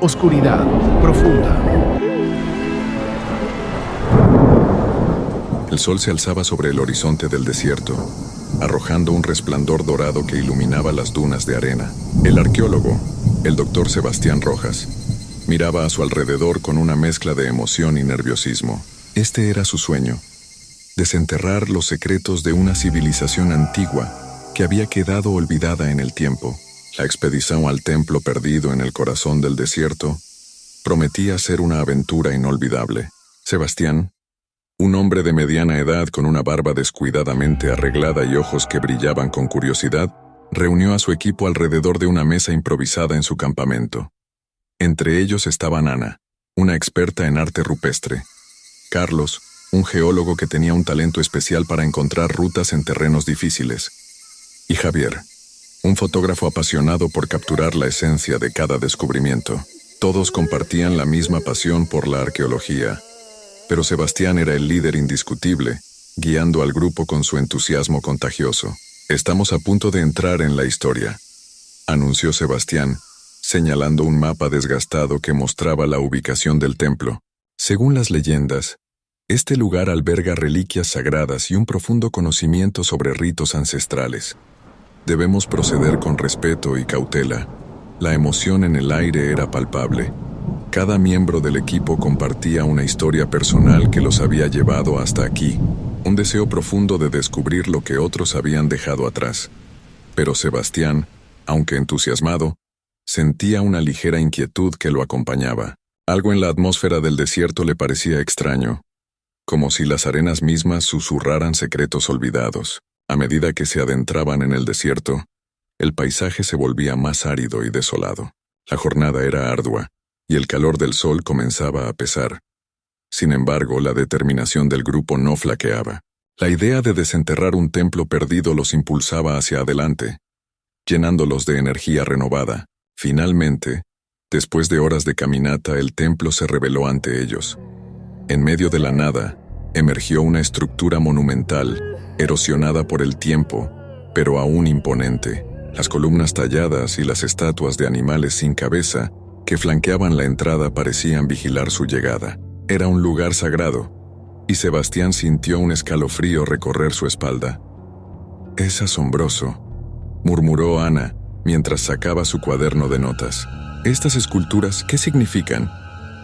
Oscuridad profunda. El sol se alzaba sobre el horizonte del desierto, arrojando un resplandor dorado que iluminaba las dunas de arena. El arqueólogo, el doctor Sebastián Rojas, miraba a su alrededor con una mezcla de emoción y nerviosismo. Este era su sueño: desenterrar los secretos de una civilización antigua que había quedado olvidada en el tiempo. La expedición al templo perdido en el corazón del desierto prometía ser una aventura inolvidable. Sebastián, un hombre de mediana edad con una barba descuidadamente arreglada y ojos que brillaban con curiosidad, reunió a su equipo alrededor de una mesa improvisada en su campamento. Entre ellos estaban Ana, una experta en arte rupestre; Carlos, un geólogo que tenía un talento especial para encontrar rutas en terrenos difíciles; y Javier, un fotógrafo apasionado por capturar la esencia de cada descubrimiento. Todos compartían la misma pasión por la arqueología, pero Sebastián era el líder indiscutible, guiando al grupo con su entusiasmo contagioso. «Estamos a punto de entrar en la historia», anunció Sebastián, señalando un mapa desgastado que mostraba la ubicación del templo. Según las leyendas, este lugar alberga reliquias sagradas y un profundo conocimiento sobre ritos ancestrales. Debemos proceder con respeto y cautela. La emoción en el aire era palpable. Cada miembro del equipo compartía una historia personal que los había llevado hasta aquí, un deseo profundo de descubrir lo que otros habían dejado atrás. Pero Sebastián, aunque entusiasmado, sentía una ligera inquietud que lo acompañaba. Algo en la atmósfera del desierto le parecía extraño, como si las arenas mismas susurraran secretos olvidados. A medida que se adentraban en el desierto, el paisaje se volvía más árido y desolado. La jornada era ardua, y el calor del sol comenzaba a pesar. Sin embargo, la determinación del grupo no flaqueaba. La idea de desenterrar un templo perdido los impulsaba hacia adelante, llenándolos de energía renovada. Finalmente, después de horas de caminata, el templo se reveló ante ellos. En medio de la nada, emergió una estructura monumental, erosionada por el tiempo, pero aún imponente. Las columnas talladas y las estatuas de animales sin cabeza que flanqueaban la entrada parecían vigilar su llegada. Era un lugar sagrado, y Sebastián sintió un escalofrío recorrer su espalda. «Es asombroso», murmuró Ana mientras sacaba su cuaderno de notas. «¿Estas esculturas qué significan?».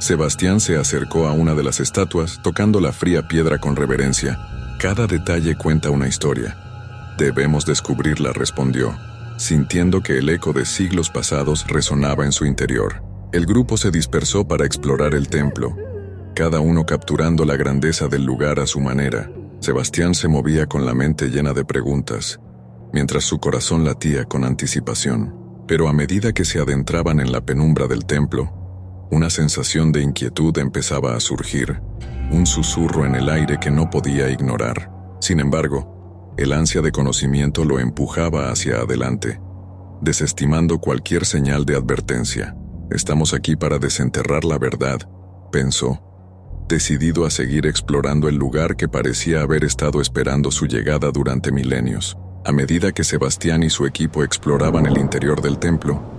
Sebastián se acercó a una de las estatuas, tocando la fría piedra con reverencia. «Cada detalle cuenta una historia. Debemos descubrirla», respondió, sintiendo que el eco de siglos pasados resonaba en su interior. El grupo se dispersó para explorar el templo, cada uno capturando la grandeza del lugar a su manera. Sebastián se movía con la mente llena de preguntas, mientras su corazón latía con anticipación. Pero a medida que se adentraban en la penumbra del templo, una sensación de inquietud empezaba a surgir, un susurro en el aire que no podía ignorar. Sin embargo, el ansia de conocimiento lo empujaba hacia adelante, desestimando cualquier señal de advertencia. «Estamos aquí para desenterrar la verdad», pensó, decidido a seguir explorando el lugar que parecía haber estado esperando su llegada durante milenios. A medida que Sebastián y su equipo exploraban el interior del templo,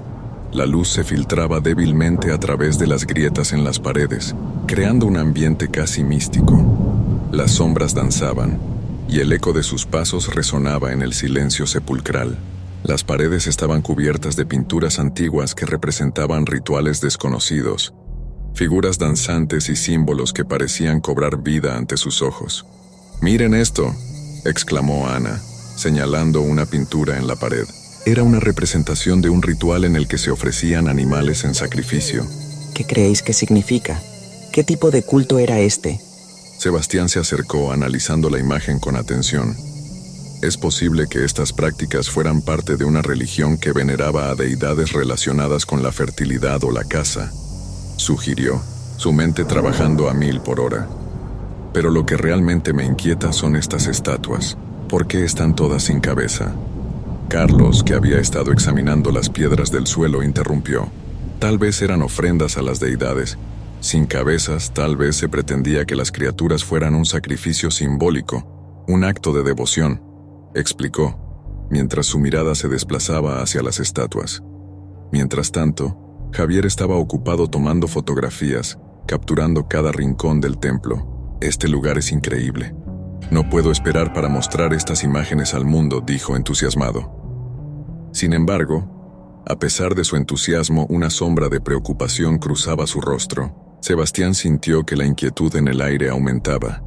la luz se filtraba débilmente a través de las grietas en las paredes, creando un ambiente casi místico. Las sombras danzaban, y el eco de sus pasos resonaba en el silencio sepulcral. Las paredes estaban cubiertas de pinturas antiguas que representaban rituales desconocidos, figuras danzantes y símbolos que parecían cobrar vida ante sus ojos. «Miren esto», exclamó Ana, señalando una pintura en la pared. Era una representación de un ritual en el que se ofrecían animales en sacrificio. ¿Qué creéis que significa? ¿Qué tipo de culto era este? Sebastián se acercó, analizando la imagen con atención. Es posible que estas prácticas fueran parte de una religión que veneraba a deidades relacionadas con la fertilidad o la caza, sugirió, su mente trabajando a 1000 por hora. Pero lo que realmente me inquieta son estas estatuas. ¿Por qué están todas sin cabeza? Carlos, que había estado examinando las piedras del suelo, interrumpió. Tal vez eran ofrendas a las deidades. Sin cabezas, tal vez se pretendía que las criaturas fueran un sacrificio simbólico, un acto de devoción, explicó, mientras su mirada se desplazaba hacia las estatuas. Mientras tanto, Javier estaba ocupado tomando fotografías, capturando cada rincón del templo. Este lugar es increíble. No puedo esperar para mostrar estas imágenes al mundo, dijo entusiasmado. Sin embargo, a pesar de su entusiasmo, una sombra de preocupación cruzaba su rostro. Sebastián sintió que la inquietud en el aire aumentaba.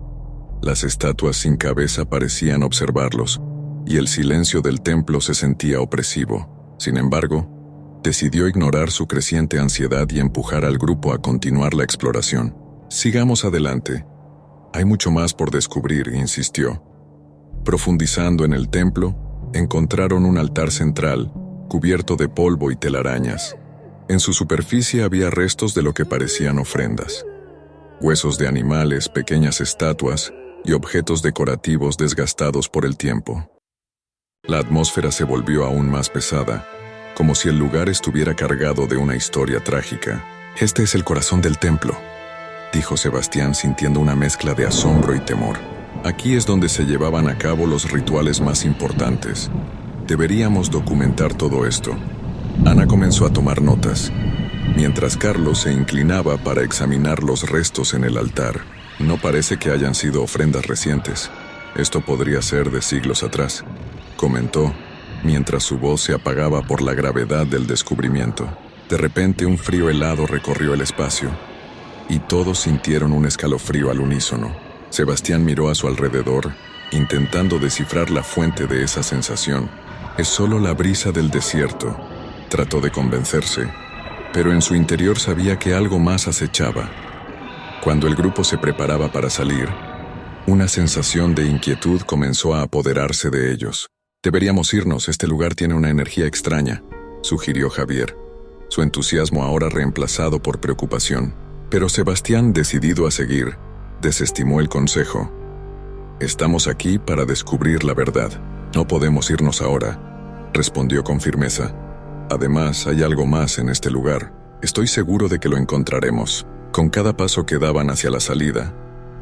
Las estatuas sin cabeza parecían observarlos, y el silencio del templo se sentía opresivo. Sin embargo, decidió ignorar su creciente ansiedad y empujar al grupo a continuar la exploración. Sigamos adelante. Hay mucho más por descubrir, insistió. Profundizando en el templo, encontraron un altar central, cubierto de polvo y telarañas. En su superficie había restos de lo que parecían ofrendas. Huesos de animales, pequeñas estatuas y objetos decorativos desgastados por el tiempo. La atmósfera se volvió aún más pesada, como si el lugar estuviera cargado de una historia trágica. «Este es el corazón del templo», dijo Sebastián sintiendo una mezcla de asombro y temor. «Aquí es donde se llevaban a cabo los rituales más importantes. Deberíamos documentar todo esto». Ana comenzó a tomar notas, mientras Carlos se inclinaba para examinar los restos en el altar. «No parece que hayan sido ofrendas recientes. Esto podría ser de siglos atrás», comentó, mientras su voz se apagaba por la gravedad del descubrimiento. De repente un frío helado recorrió el espacio, y todos sintieron un escalofrío al unísono. Sebastián miró a su alrededor, intentando descifrar la fuente de esa sensación. «Es solo la brisa del desierto», trató de convencerse, pero en su interior sabía que algo más acechaba. Cuando el grupo se preparaba para salir, una sensación de inquietud comenzó a apoderarse de ellos. «Deberíamos irnos, este lugar tiene una energía extraña», sugirió Javier, su entusiasmo ahora reemplazado por preocupación. Pero Sebastián, decidido a seguir, desestimó el consejo. «Estamos aquí para descubrir la verdad. No podemos irnos ahora», respondió con firmeza. «Además, hay algo más en este lugar. Estoy seguro de que lo encontraremos». Con cada paso que daban hacia la salida,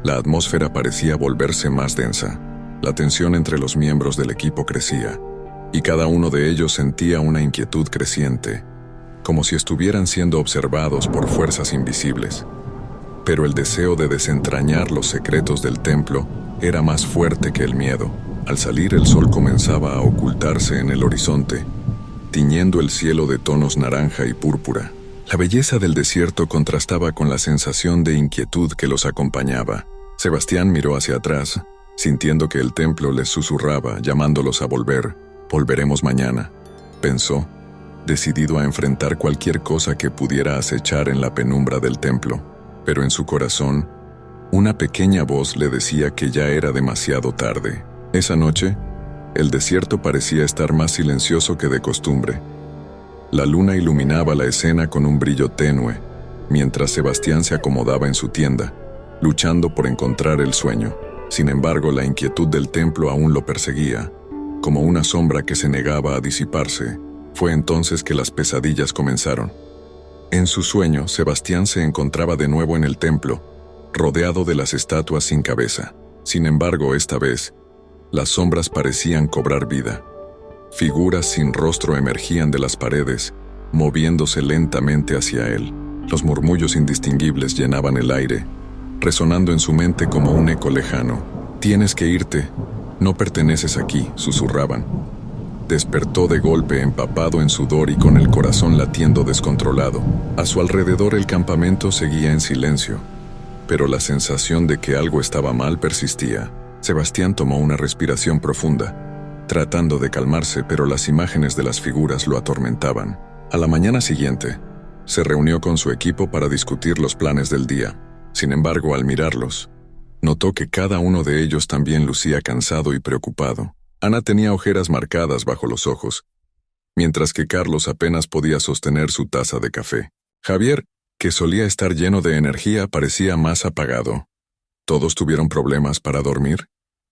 la atmósfera parecía volverse más densa. La tensión entre los miembros del equipo crecía, y cada uno de ellos sentía una inquietud creciente, como si estuvieran siendo observados por fuerzas invisibles. Pero el deseo de desentrañar los secretos del templo era más fuerte que el miedo. Al salir, el sol comenzaba a ocultarse en el horizonte, tiñendo el cielo de tonos naranja y púrpura. La belleza del desierto contrastaba con la sensación de inquietud que los acompañaba. Sebastián miró hacia atrás, sintiendo que el templo les susurraba, llamándolos a volver. «Volveremos mañana», pensó, decidido a enfrentar cualquier cosa que pudiera acechar en la penumbra del templo. Pero en su corazón, una pequeña voz le decía que ya era demasiado tarde. Esa noche, el desierto parecía estar más silencioso que de costumbre. La luna iluminaba la escena con un brillo tenue, mientras Sebastián se acomodaba en su tienda, luchando por encontrar el sueño. Sin embargo, la inquietud del templo aún lo perseguía, como una sombra que se negaba a disiparse. Fue entonces que las pesadillas comenzaron. En su sueño, Sebastián se encontraba de nuevo en el templo, rodeado de las estatuas sin cabeza. Sin embargo, esta vez, las sombras parecían cobrar vida. Figuras sin rostro emergían de las paredes, moviéndose lentamente hacia él. Los murmullos indistinguibles llenaban el aire, resonando en su mente como un eco lejano. «Tienes que irte, no perteneces aquí», susurraban. Despertó de golpe, empapado en sudor y con el corazón latiendo descontrolado. A su alrededor el campamento seguía en silencio, pero la sensación de que algo estaba mal persistía. Sebastián tomó una respiración profunda, tratando de calmarse, pero las imágenes de las figuras lo atormentaban. A la mañana siguiente, se reunió con su equipo para discutir los planes del día. Sin embargo, al mirarlos, notó que cada uno de ellos también lucía cansado y preocupado. Ana tenía ojeras marcadas bajo los ojos, mientras que Carlos apenas podía sostener su taza de café. Javier, que solía estar lleno de energía, parecía más apagado. ¿Todos tuvieron problemas para dormir?,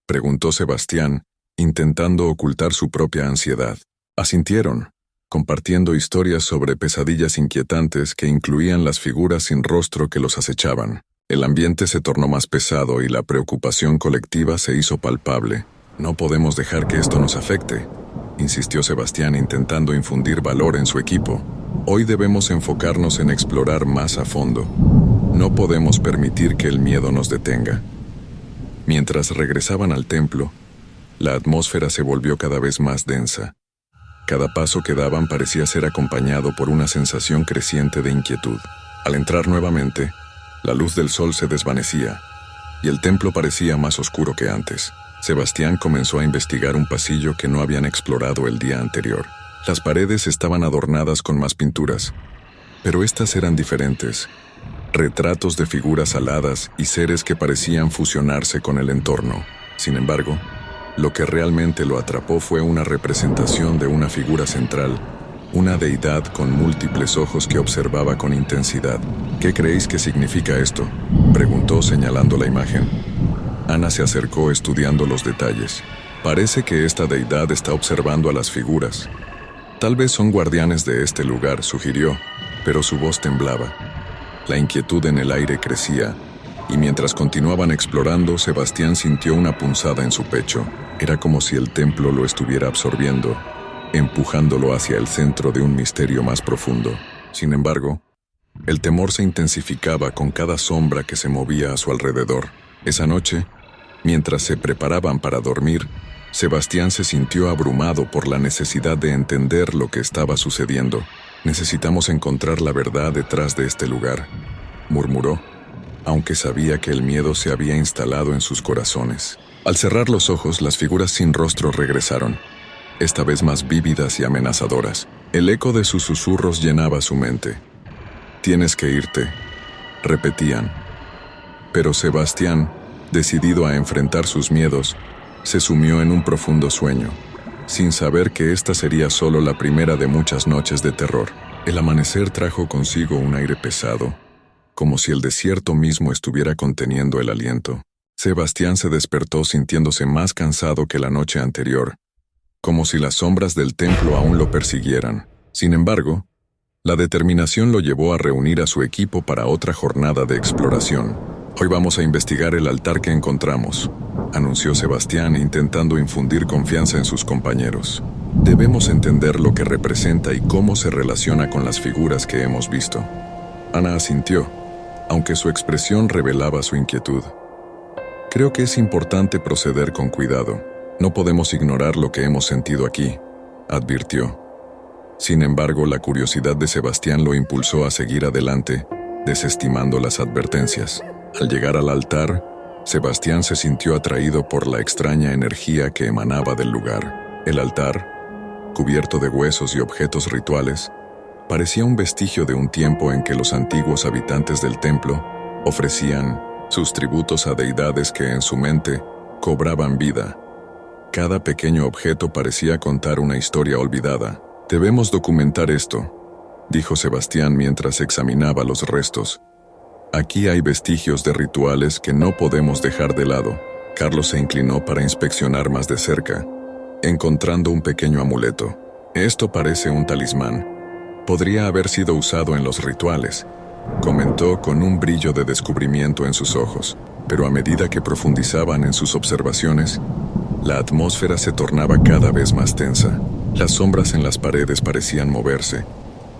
preguntó Sebastián, intentando ocultar su propia ansiedad. Asintieron, compartiendo historias sobre pesadillas inquietantes que incluían las figuras sin rostro que los acechaban. El ambiente se tornó más pesado y la preocupación colectiva se hizo palpable. «No podemos dejar que esto nos afecte», insistió Sebastián intentando infundir valor en su equipo. Hoy debemos enfocarnos en explorar más a fondo. No podemos permitir que el miedo nos detenga. Mientras regresaban al templo, la atmósfera se volvió cada vez más densa. Cada paso que daban parecía ser acompañado por una sensación creciente de inquietud. Al entrar nuevamente, la luz del sol se desvanecía y el templo parecía más oscuro que antes. Sebastián comenzó a investigar un pasillo que no habían explorado el día anterior. Las paredes estaban adornadas con más pinturas, pero estas eran diferentes. Retratos de figuras aladas y seres que parecían fusionarse con el entorno. Sin embargo, lo que realmente lo atrapó fue una representación de una figura central, una deidad con múltiples ojos que observaba con intensidad. ¿Qué creéis que significa esto?, preguntó señalando la imagen. Ana se acercó estudiando los detalles. Parece que esta deidad está observando a las figuras. Tal vez son guardianes de este lugar, sugirió, pero su voz temblaba. La inquietud en el aire crecía, y mientras continuaban explorando, Sebastián sintió una punzada en su pecho. Era como si el templo lo estuviera absorbiendo, empujándolo hacia el centro de un misterio más profundo. Sin embargo, el temor se intensificaba con cada sombra que se movía a su alrededor. Esa noche, mientras se preparaban para dormir, Sebastián se sintió abrumado por la necesidad de entender lo que estaba sucediendo. «Necesitamos encontrar la verdad detrás de este lugar», murmuró, aunque sabía que el miedo se había instalado en sus corazones. Al cerrar los ojos, las figuras sin rostro regresaron, esta vez más vívidas y amenazadoras. El eco de sus susurros llenaba su mente. «Tienes que irte», repetían. Pero Sebastián, decidido a enfrentar sus miedos, se sumió en un profundo sueño, sin saber que esta sería solo la primera de muchas noches de terror. El amanecer trajo consigo un aire pesado, como si el desierto mismo estuviera conteniendo el aliento. Sebastián se despertó sintiéndose más cansado que la noche anterior, como si las sombras del templo aún lo persiguieran. Sin embargo, la determinación lo llevó a reunir a su equipo para otra jornada de exploración. «Hoy vamos a investigar el altar que encontramos», anunció Sebastián intentando infundir confianza en sus compañeros. «Debemos entender lo que representa y cómo se relaciona con las figuras que hemos visto». Ana asintió, aunque su expresión revelaba su inquietud. «Creo que es importante proceder con cuidado. No podemos ignorar lo que hemos sentido aquí», advirtió. Sin embargo, la curiosidad de Sebastián lo impulsó a seguir adelante, desestimando las advertencias. Al llegar al altar, Sebastián se sintió atraído por la extraña energía que emanaba del lugar. El altar, cubierto de huesos y objetos rituales, parecía un vestigio de un tiempo en que los antiguos habitantes del templo ofrecían sus tributos a deidades que en su mente cobraban vida. Cada pequeño objeto parecía contar una historia olvidada. «Debemos documentar esto», dijo Sebastián mientras examinaba los restos. «Aquí hay vestigios de rituales que no podemos dejar de lado». Carlos se inclinó para inspeccionar más de cerca, encontrando un pequeño amuleto. «Esto parece un talismán. Podría haber sido usado en los rituales», comentó con un brillo de descubrimiento en sus ojos. Pero a medida que profundizaban en sus observaciones, la atmósfera se tornaba cada vez más tensa. Las sombras en las paredes parecían moverse,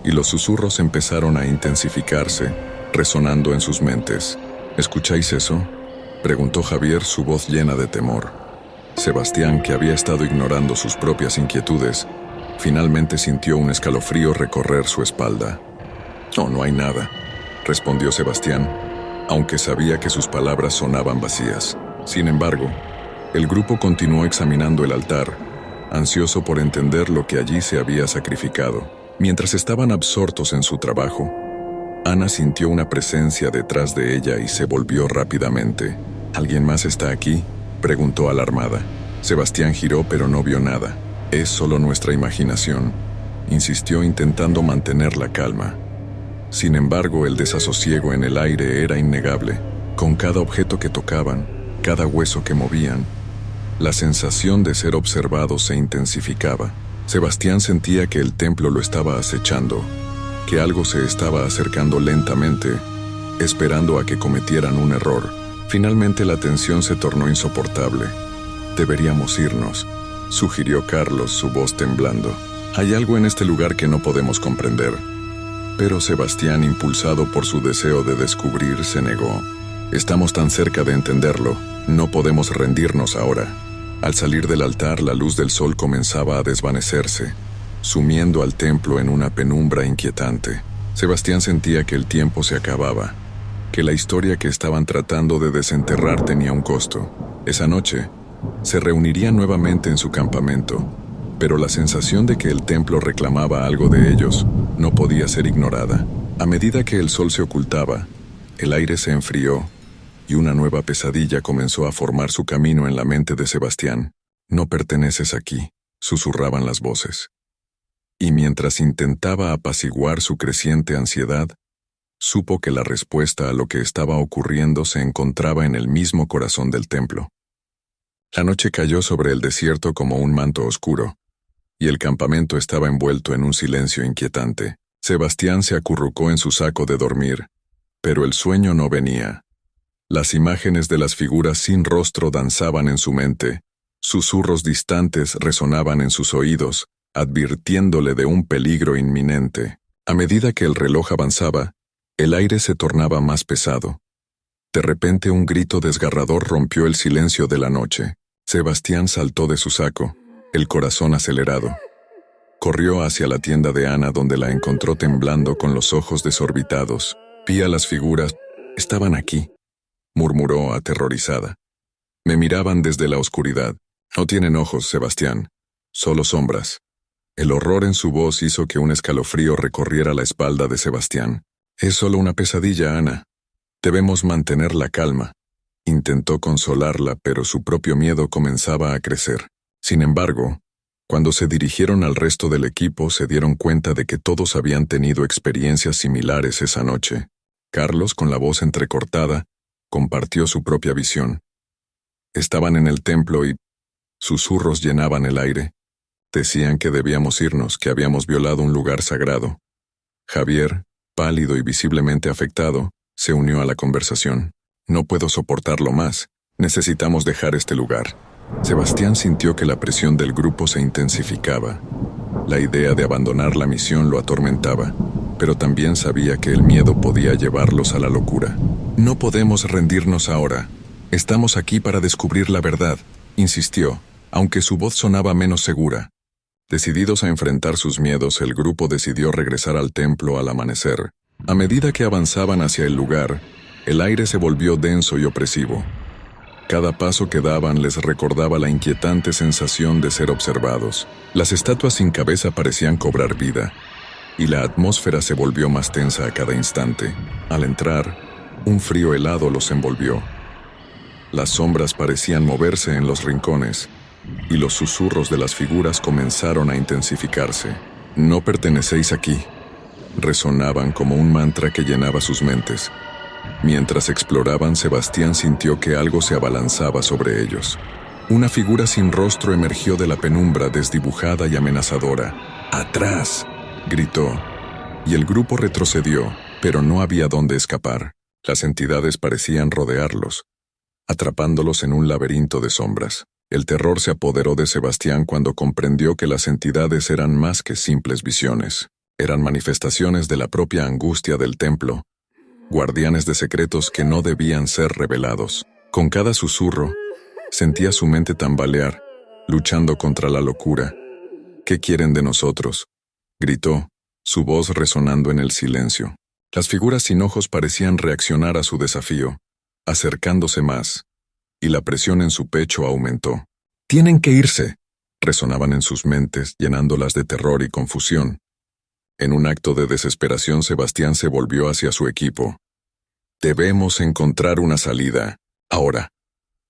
y los susurros empezaron a intensificarse, resonando en sus mentes. «¿Escucháis eso?», preguntó Javier, su voz llena de temor. Sebastián, que había estado ignorando sus propias inquietudes, finalmente sintió un escalofrío recorrer su espalda. No hay nada», respondió Sebastián, aunque sabía que sus palabras sonaban vacías. Sin embargo, el grupo continuó examinando el altar, ansioso por entender lo que allí se había sacrificado. Mientras estaban absortos en su trabajo, Ana sintió una presencia detrás de ella y se volvió rápidamente. «¿Alguien más está aquí?», preguntó alarmada. Sebastián giró pero no vio nada. «Es solo nuestra imaginación», insistió intentando mantener la calma. Sin embargo, el desasosiego en el aire era innegable. Con cada objeto que tocaban, cada hueso que movían, la sensación de ser observado se intensificaba. Sebastián sentía que el templo lo estaba acechando, que algo se estaba acercando lentamente, esperando a que cometieran un error. Finalmente la tensión se tornó insoportable. «Deberíamos irnos», sugirió Carlos, su voz temblando. Hay algo en este lugar que no podemos comprender. Pero Sebastián, impulsado por su deseo de descubrir, se negó. Estamos tan cerca de entenderlo, no podemos rendirnos ahora. Al salir del altar, la luz del sol comenzaba a desvanecerse, sumiendo al templo en una penumbra inquietante. Sebastián sentía que el tiempo se acababa, que la historia que estaban tratando de desenterrar tenía un costo. Esa noche, se reunirían nuevamente en su campamento, pero la sensación de que el templo reclamaba algo de ellos no podía ser ignorada. A medida que el sol se ocultaba, el aire se enfrió y una nueva pesadilla comenzó a formar su camino en la mente de Sebastián. «No perteneces aquí», susurraban las voces. Y mientras intentaba apaciguar su creciente ansiedad, supo que la respuesta a lo que estaba ocurriendo se encontraba en el mismo corazón del templo. La noche cayó sobre el desierto como un manto oscuro, y el campamento estaba envuelto en un silencio inquietante. Sebastián se acurrucó en su saco de dormir, pero el sueño no venía. Las imágenes de las figuras sin rostro danzaban en su mente, susurros distantes resonaban en sus oídos, advirtiéndole de un peligro inminente. A medida que el reloj avanzaba, el aire se tornaba más pesado. De repente un grito desgarrador rompió el silencio de la noche. Sebastián saltó de su saco, el corazón acelerado. Corrió hacia la tienda de Ana, donde la encontró temblando con los ojos desorbitados. «Vi a las figuras. Estaban aquí», murmuró aterrorizada. «Me miraban desde la oscuridad. No tienen ojos, Sebastián. Solo sombras». El horror en su voz hizo que un escalofrío recorriera la espalda de Sebastián. «Es solo una pesadilla, Ana. Debemos mantener la calma». Intentó consolarla, pero su propio miedo comenzaba a crecer. Sin embargo, cuando se dirigieron al resto del equipo, se dieron cuenta de que todos habían tenido experiencias similares esa noche. Carlos, con la voz entrecortada, compartió su propia visión. Estaban en el templo y susurros llenaban el aire. Decían que debíamos irnos, que habíamos violado un lugar sagrado. Javier, pálido y visiblemente afectado, se unió a la conversación. «No puedo soportarlo más. Necesitamos dejar este lugar». Sebastián sintió que la presión del grupo se intensificaba. La idea de abandonar la misión lo atormentaba, pero también sabía que el miedo podía llevarlos a la locura. «No podemos rendirnos ahora. Estamos aquí para descubrir la verdad», insistió, aunque su voz sonaba menos segura. Decididos a enfrentar sus miedos, el grupo decidió regresar al templo al amanecer. A medida que avanzaban hacia el lugar, el aire se volvió denso y opresivo. Cada paso que daban les recordaba la inquietante sensación de ser observados. Las estatuas sin cabeza parecían cobrar vida, y la atmósfera se volvió más tensa a cada instante. Al entrar, un frío helado los envolvió. Las sombras parecían moverse en los rincones, y los susurros de las figuras comenzaron a intensificarse. «No pertenecéis aquí», resonaban como un mantra que llenaba sus mentes. Mientras exploraban, Sebastián sintió que algo se abalanzaba sobre ellos. Una figura sin rostro emergió de la penumbra, desdibujada y amenazadora. «¡Atrás!», gritó, y el grupo retrocedió, pero no había dónde escapar. Las entidades parecían rodearlos, atrapándolos en un laberinto de sombras. El terror se apoderó de Sebastián cuando comprendió que las entidades eran más que simples visiones. Eran manifestaciones de la propia angustia del templo, guardianes de secretos que no debían ser revelados. Con cada susurro, sentía su mente tambalear, luchando contra la locura. «¿Qué quieren de nosotros?», gritó, su voz resonando en el silencio. Las figuras sin ojos parecían reaccionar a su desafío, acercándose más, y la presión en su pecho aumentó. «¡Tienen que irse!», resonaban en sus mentes, llenándolas de terror y confusión. En un acto de desesperación, Sebastián se volvió hacia su equipo. «Debemos encontrar una salida, ahora».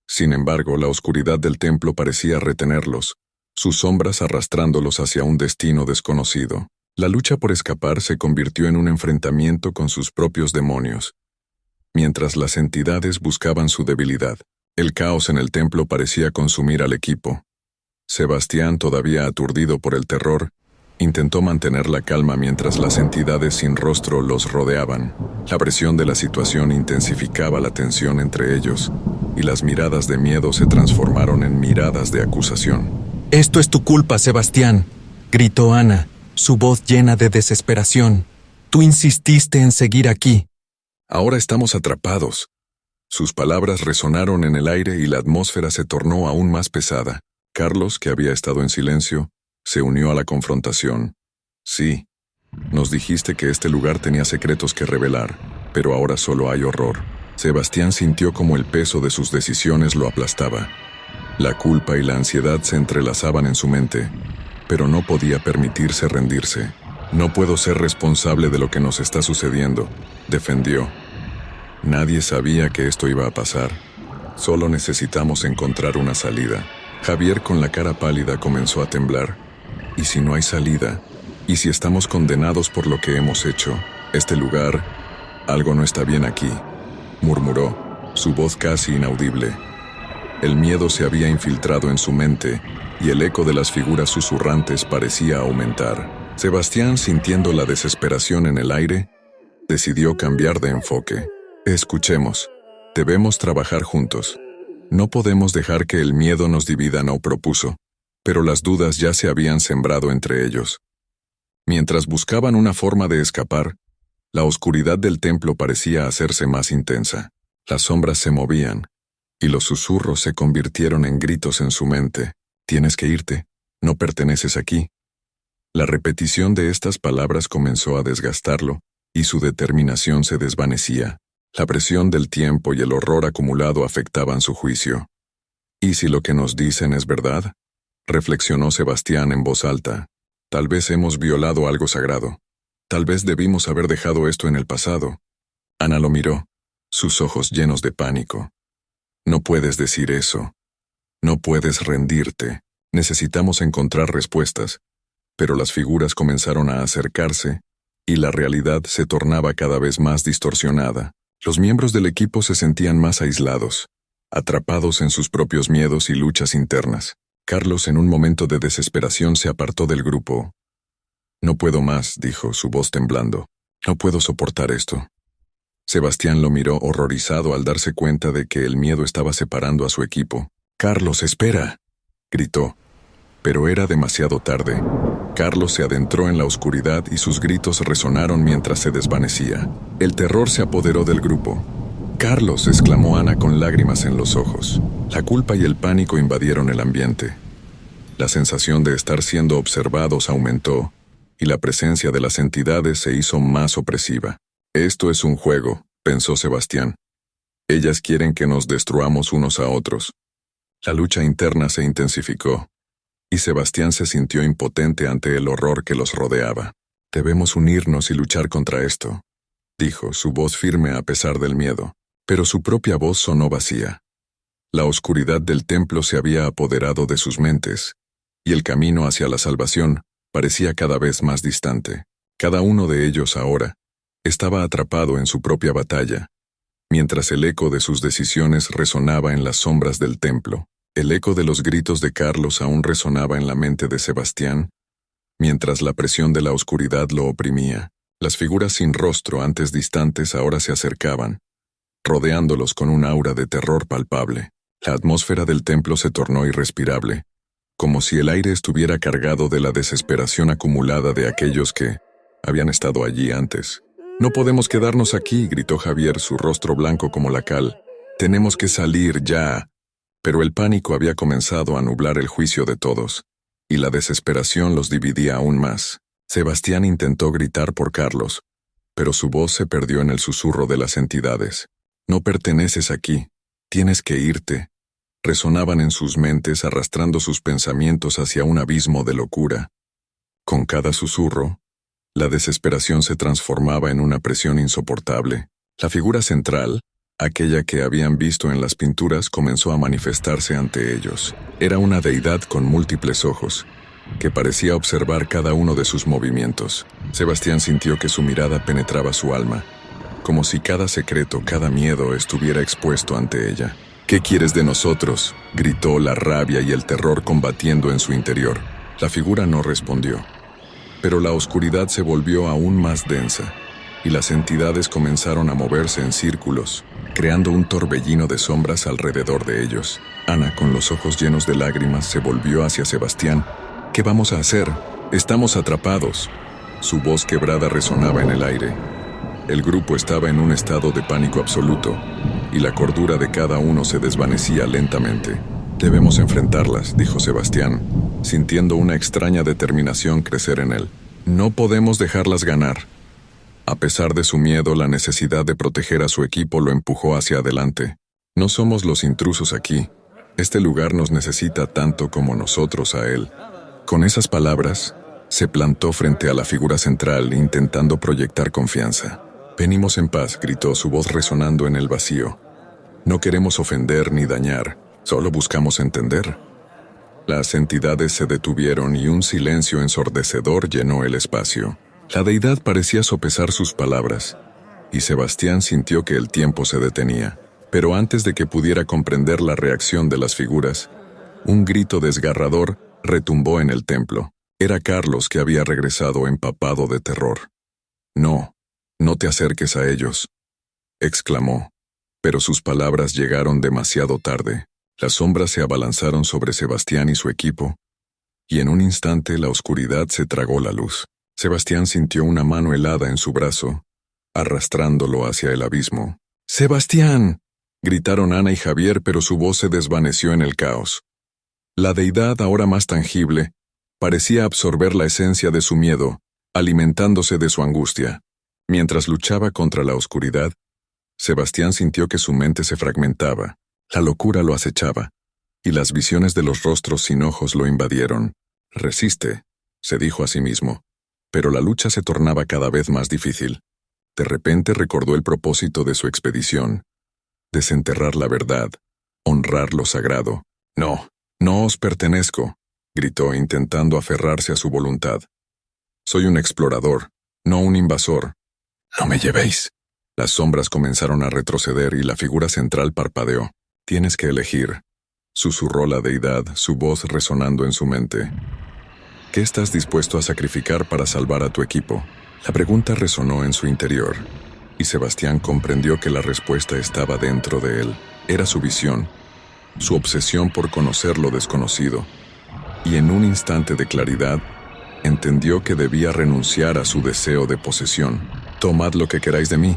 Sin embargo, la oscuridad del templo parecía retenerlos, sus sombras arrastrándolos hacia un destino desconocido. La lucha por escapar se convirtió en un enfrentamiento con sus propios demonios. Mientras las entidades buscaban su debilidad, el caos en el templo parecía consumir al equipo. Sebastián, todavía aturdido por el terror, intentó mantener la calma mientras las entidades sin rostro los rodeaban. La presión de la situación intensificaba la tensión entre ellos, y las miradas de miedo se transformaron en miradas de acusación. «Esto es tu culpa, Sebastián», gritó Ana, su voz llena de desesperación. «Tú insististe en seguir aquí». Ahora estamos atrapados. Sus palabras resonaron en el aire y la atmósfera se tornó aún más pesada. Carlos, que había estado en silencio, se unió a la confrontación. Sí, nos dijiste que este lugar tenía secretos que revelar, pero ahora solo hay horror. Sebastián sintió como el peso de sus decisiones lo aplastaba. La culpa y la ansiedad se entrelazaban en su mente, pero no podía permitirse rendirse. «No puedo ser responsable de lo que nos está sucediendo», defendió. Nadie sabía que esto iba a pasar. Solo necesitamos encontrar una salida. Javier, con la cara pálida, comenzó a temblar. ¿Y si no hay salida? ¿Y si estamos condenados por lo que hemos hecho? Este lugar... algo no está bien aquí, murmuró, su voz casi inaudible. El miedo se había infiltrado en su mente y el eco de las figuras susurrantes parecía aumentar. Sebastián, sintiendo la desesperación en el aire, decidió cambiar de enfoque. «Escuchemos. Debemos trabajar juntos. No podemos dejar que el miedo nos divida», no propuso, pero las dudas ya se habían sembrado entre ellos. Mientras buscaban una forma de escapar, la oscuridad del templo parecía hacerse más intensa. Las sombras se movían, y los susurros se convirtieron en gritos en su mente. «Tienes que irte. No perteneces aquí». La repetición de estas palabras comenzó a desgastarlo, y su determinación se desvanecía. La presión del tiempo y el horror acumulado afectaban su juicio. «¿Y si lo que nos dicen es verdad?», reflexionó Sebastián en voz alta. «Tal vez hemos violado algo sagrado. Tal vez debimos haber dejado esto en el pasado». Ana lo miró, sus ojos llenos de pánico. «No puedes decir eso. No puedes rendirte. Necesitamos encontrar respuestas». Pero las figuras comenzaron a acercarse, y la realidad se tornaba cada vez más distorsionada. Los miembros del equipo se sentían más aislados, atrapados en sus propios miedos y luchas internas. Carlos, en un momento de desesperación, se apartó del grupo. «No puedo más», dijo, su voz temblando. «No puedo soportar esto». Sebastián lo miró horrorizado al darse cuenta de que el miedo estaba separando a su equipo. «Carlos, espera», gritó. Pero era demasiado tarde. Carlos se adentró en la oscuridad y sus gritos resonaron mientras se desvanecía. El terror se apoderó del grupo. «Carlos», exclamó Ana con lágrimas en los ojos. La culpa y el pánico invadieron el ambiente. La sensación de estar siendo observados aumentó, y la presencia de las entidades se hizo más opresiva. «Esto es un juego», pensó Sebastián. «Ellas quieren que nos destruamos unos a otros». La lucha interna se intensificó, y Sebastián se sintió impotente ante el horror que los rodeaba. «Debemos unirnos y luchar contra esto», dijo, su voz firme a pesar del miedo, pero su propia voz sonó vacía. La oscuridad del templo se había apoderado de sus mentes, y el camino hacia la salvación parecía cada vez más distante. Cada uno de ellos ahora estaba atrapado en su propia batalla, mientras el eco de sus decisiones resonaba en las sombras del templo. El eco de los gritos de Carlos aún resonaba en la mente de Sebastián, mientras la presión de la oscuridad lo oprimía. Las figuras sin rostro, antes distantes, ahora se acercaban, rodeándolos con un aura de terror palpable. La atmósfera del templo se tornó irrespirable, como si el aire estuviera cargado de la desesperación acumulada de aquellos que habían estado allí antes. «No podemos quedarnos aquí», gritó Javier, su rostro blanco como la cal. «Tenemos que salir ya». Pero el pánico había comenzado a nublar el juicio de todos, y la desesperación los dividía aún más. Sebastián intentó gritar por Carlos, pero su voz se perdió en el susurro de las entidades. «No perteneces aquí. Tienes que irte». Resonaban en sus mentes, arrastrando sus pensamientos hacia un abismo de locura. Con cada susurro, la desesperación se transformaba en una presión insoportable. La figura central, aquella que habían visto en las pinturas, comenzó a manifestarse ante ellos. Era una deidad con múltiples ojos, que parecía observar cada uno de sus movimientos. Sebastián sintió que su mirada penetraba su alma, como si cada secreto, cada miedo estuviera expuesto ante ella. «¿Qué quieres de nosotros?», gritó, la rabia y el terror combatiendo en su interior. La figura no respondió, pero la oscuridad se volvió aún más densa, y las entidades comenzaron a moverse en círculos, creando un torbellino de sombras alrededor de ellos. Ana, con los ojos llenos de lágrimas, se volvió hacia Sebastián. ¿Qué vamos a hacer? Estamos atrapados. Su voz quebrada resonaba en el aire. El grupo estaba en un estado de pánico absoluto, y la cordura de cada uno se desvanecía lentamente. Debemos enfrentarlas, dijo Sebastián, sintiendo una extraña determinación crecer en él. No podemos dejarlas ganar. A pesar de su miedo, la necesidad de proteger a su equipo lo empujó hacia adelante. No somos los intrusos aquí. Este lugar nos necesita tanto como nosotros a él. Con esas palabras, se plantó frente a la figura central, intentando proyectar confianza. «Venimos en paz», gritó, su voz resonando en el vacío. «No queremos ofender ni dañar, solo buscamos entender». Las entidades se detuvieron y un silencio ensordecedor llenó el espacio. La deidad parecía sopesar sus palabras, y Sebastián sintió que el tiempo se detenía. Pero antes de que pudiera comprender la reacción de las figuras, un grito desgarrador retumbó en el templo. Era Carlos, que había regresado empapado de terror. «No, no te acerques a ellos», exclamó, pero sus palabras llegaron demasiado tarde. Las sombras se abalanzaron sobre Sebastián y su equipo, y en un instante la oscuridad se tragó la luz. Sebastián sintió una mano helada en su brazo, arrastrándolo hacia el abismo. «¡Sebastián!», gritaron Ana y Javier, pero su voz se desvaneció en el caos. La deidad, ahora más tangible, parecía absorber la esencia de su miedo, alimentándose de su angustia. Mientras luchaba contra la oscuridad, Sebastián sintió que su mente se fragmentaba. La locura lo acechaba, y las visiones de los rostros sin ojos lo invadieron. «Resiste», se dijo a sí mismo, pero la lucha se tornaba cada vez más difícil. De repente recordó el propósito de su expedición: desenterrar la verdad, honrar lo sagrado. «No, no os pertenezco», gritó, intentando aferrarse a su voluntad. «Soy un explorador, no un invasor. No me llevéis». Las sombras comenzaron a retroceder y la figura central parpadeó. «Tienes que elegir», susurró la deidad, su voz resonando en su mente. «¿Qué estás dispuesto a sacrificar para salvar a tu equipo?». La pregunta resonó en su interior, y Sebastián comprendió que la respuesta estaba dentro de él. Era su visión, su obsesión por conocer lo desconocido, y en un instante de claridad, entendió que debía renunciar a su deseo de posesión. «Tomad lo que queráis de mí,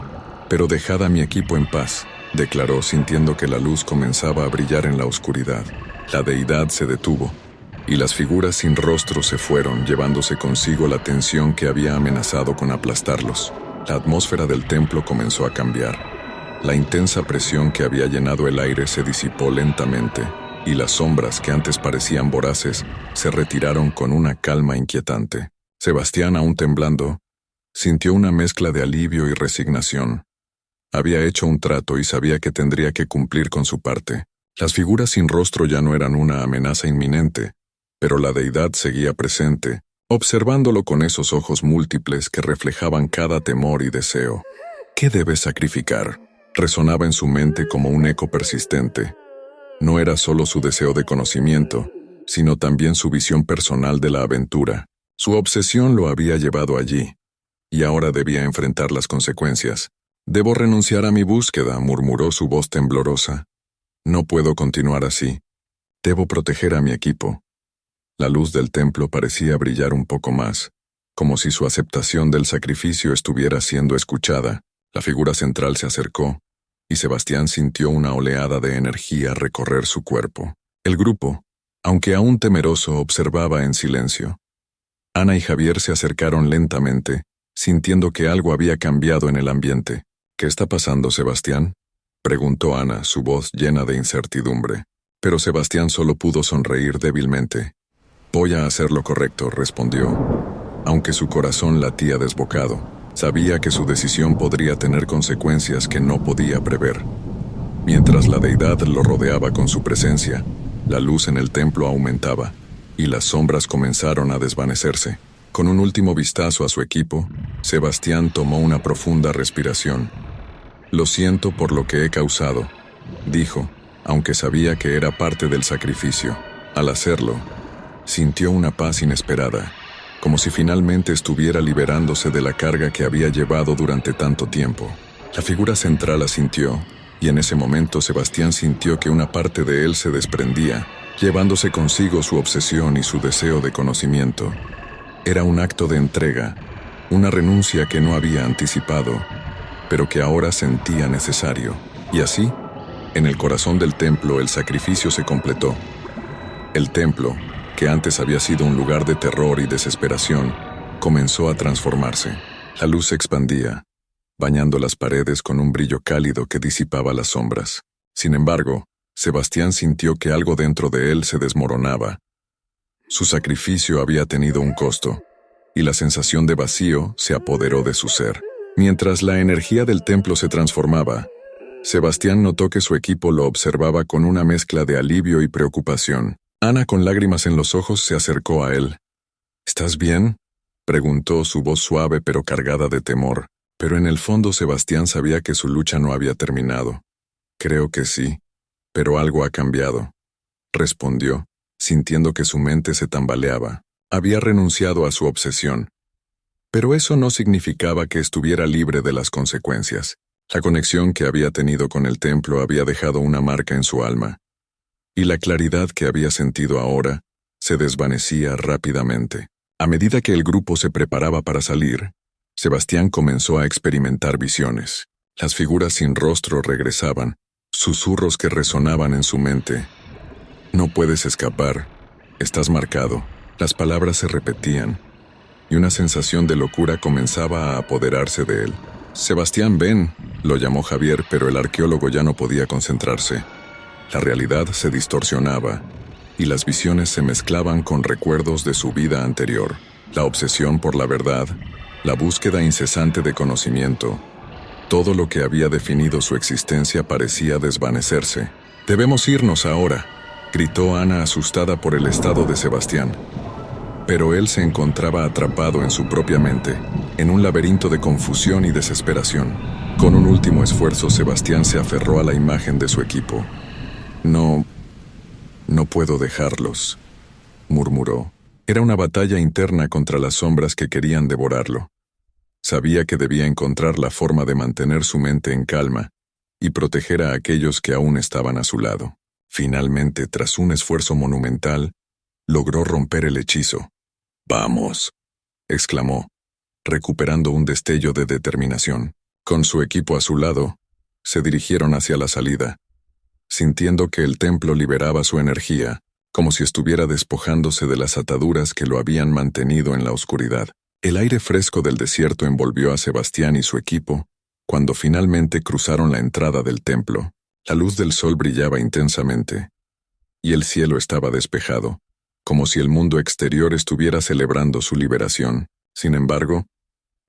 pero dejad a mi equipo en paz», declaró, sintiendo que la luz comenzaba a brillar en la oscuridad. La deidad se detuvo, y las figuras sin rostro se fueron, llevándose consigo la tensión que había amenazado con aplastarlos. La atmósfera del templo comenzó a cambiar. La intensa presión que había llenado el aire se disipó lentamente, y las sombras que antes parecían voraces se retiraron con una calma inquietante. Sebastián, aún temblando, sintió una mezcla de alivio y resignación. Había hecho un trato y sabía que tendría que cumplir con su parte. Las figuras sin rostro ya no eran una amenaza inminente, pero la deidad seguía presente, observándolo con esos ojos múltiples que reflejaban cada temor y deseo. «¿Qué debes sacrificar?», resonaba en su mente como un eco persistente. No era solo su deseo de conocimiento, sino también su visión personal de la aventura. Su obsesión lo había llevado allí, y ahora debía enfrentar las consecuencias. «Debo renunciar a mi búsqueda», murmuró su voz temblorosa. «No puedo continuar así. Debo proteger a mi equipo». La luz del templo parecía brillar un poco más, como si su aceptación del sacrificio estuviera siendo escuchada. La figura central se acercó, y Sebastián sintió una oleada de energía recorrer su cuerpo. El grupo, aunque aún temeroso, observaba en silencio. Ana y Javier se acercaron lentamente, sintiendo que algo había cambiado en el ambiente. «¿Qué está pasando, Sebastián?», preguntó Ana, su voz llena de incertidumbre. Pero Sebastián solo pudo sonreír débilmente. «Voy a hacer lo correcto», respondió. Aunque su corazón latía desbocado, sabía que su decisión podría tener consecuencias que no podía prever. Mientras la deidad lo rodeaba con su presencia, la luz en el templo aumentaba, y las sombras comenzaron a desvanecerse. Con un último vistazo a su equipo, Sebastián tomó una profunda respiración. «Lo siento por lo que he causado», dijo, aunque sabía que era parte del sacrificio. Al hacerlo, sintió una paz inesperada, como si finalmente estuviera liberándose de la carga que había llevado durante tanto tiempo. La figura central asintió, y en ese momento Sebastián sintió que una parte de él se desprendía, llevándose consigo su obsesión y su deseo de conocimiento. Era un acto de entrega, una renuncia que no había anticipado, pero que ahora sentía necesario. Y así, en el corazón del templo el sacrificio se completó. El templo, que antes había sido un lugar de terror y desesperación, comenzó a transformarse. La luz se expandía, bañando las paredes con un brillo cálido que disipaba las sombras. Sin embargo, Sebastián sintió que algo dentro de él se desmoronaba. Su sacrificio había tenido un costo, y la sensación de vacío se apoderó de su ser. Mientras la energía del templo se transformaba, Sebastián notó que su equipo lo observaba con una mezcla de alivio y preocupación. Ana, con lágrimas en los ojos, se acercó a él. ¿Estás bien?, preguntó, su voz suave pero cargada de temor. Pero en el fondo Sebastián sabía que su lucha no había terminado. Creo que sí, pero algo ha cambiado, respondió, sintiendo que su mente se tambaleaba. Había renunciado a su obsesión. Pero eso no significaba que estuviera libre de las consecuencias. La conexión que había tenido con el templo había dejado una marca en su alma, y la claridad que había sentido ahora se desvanecía rápidamente. A medida que el grupo se preparaba para salir, Sebastián comenzó a experimentar visiones. Las figuras sin rostro regresaban, susurros que resonaban en su mente. No puedes escapar, estás marcado. Las palabras se repetían, y una sensación de locura comenzaba a apoderarse de él. Sebastián, ven, lo llamó Javier, pero el arqueólogo ya no podía concentrarse. La realidad se distorsionaba, y las visiones se mezclaban con recuerdos de su vida anterior. La obsesión por la verdad, la búsqueda incesante de conocimiento, todo lo que había definido su existencia parecía desvanecerse. «Debemos irnos ahora», gritó Ana, asustada por el estado de Sebastián. Pero él se encontraba atrapado en su propia mente, en un laberinto de confusión y desesperación. Con un último esfuerzo, Sebastián se aferró a la imagen de su equipo. No puedo dejarlos», murmuró. Era una batalla interna contra las sombras que querían devorarlo. Sabía que debía encontrar la forma de mantener su mente en calma y proteger a aquellos que aún estaban a su lado. Finalmente, tras un esfuerzo monumental, logró romper el hechizo. «¡Vamos!», exclamó, recuperando un destello de determinación. Con su equipo a su lado, se dirigieron hacia la salida, sintiendo que el templo liberaba su energía, como si estuviera despojándose de las ataduras que lo habían mantenido en la oscuridad. El aire fresco del desierto envolvió a Sebastián y su equipo cuando finalmente cruzaron la entrada del templo. La luz del sol brillaba intensamente, y el cielo estaba despejado, como si el mundo exterior estuviera celebrando su liberación. Sin embargo,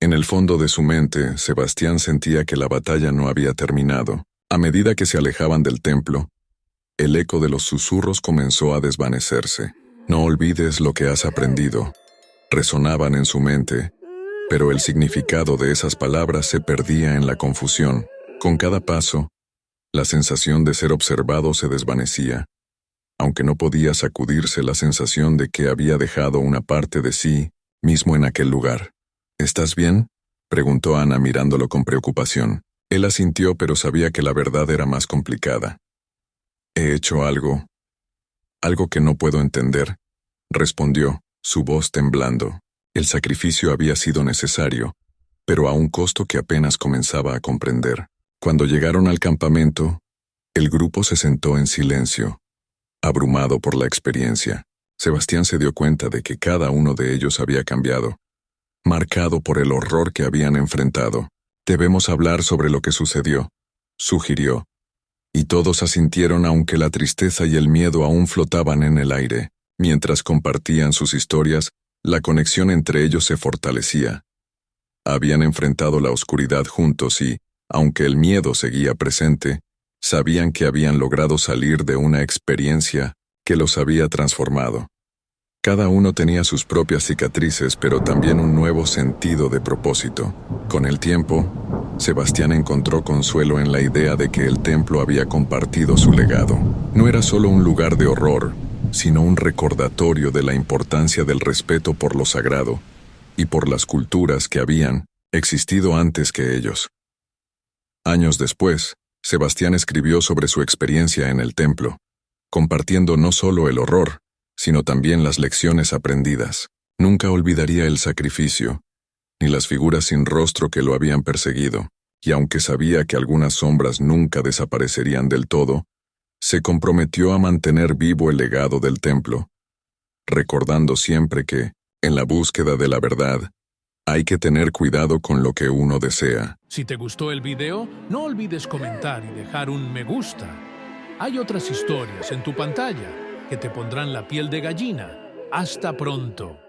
en el fondo de su mente, Sebastián sentía que la batalla no había terminado. A medida que se alejaban del templo, el eco de los susurros comenzó a desvanecerse. «No olvides lo que has aprendido», resonaban en su mente, pero el significado de esas palabras se perdía en la confusión. Con cada paso, la sensación de ser observado se desvanecía, aunque no podía sacudirse la sensación de que había dejado una parte de sí mismo en aquel lugar. «¿Estás bien?», preguntó Ana mirándolo con preocupación. Él asintió, pero sabía que la verdad era más complicada. «He hecho algo que no puedo entender», respondió, su voz temblando. El sacrificio había sido necesario, pero a un costo que apenas comenzaba a comprender. Cuando llegaron al campamento, el grupo se sentó en silencio, abrumado por la experiencia. Sebastián se dio cuenta de que cada uno de ellos había cambiado, marcado por el horror que habían enfrentado. «Debemos hablar sobre lo que sucedió», sugirió, y todos asintieron aunque la tristeza y el miedo aún flotaban en el aire. Mientras compartían sus historias, la conexión entre ellos se fortalecía. Habían enfrentado la oscuridad juntos y, aunque el miedo seguía presente, sabían que habían logrado salir de una experiencia que los había transformado. Cada uno tenía sus propias cicatrices, pero también un nuevo sentido de propósito. Con el tiempo, Sebastián encontró consuelo en la idea de que el templo había compartido su legado. No era solo un lugar de horror, sino un recordatorio de la importancia del respeto por lo sagrado y por las culturas que habían existido antes que ellos. Años después, Sebastián escribió sobre su experiencia en el templo, compartiendo no solo el horror, sino también las lecciones aprendidas. Nunca olvidaría el sacrificio, ni las figuras sin rostro que lo habían perseguido, y aunque sabía que algunas sombras nunca desaparecerían del todo, se comprometió a mantener vivo el legado del templo, recordando siempre que, en la búsqueda de la verdad, hay que tener cuidado con lo que uno desea. Si te gustó el video, no olvides comentar y dejar un me gusta. Hay otras historias en tu pantalla que te pondrán la piel de gallina. Hasta pronto.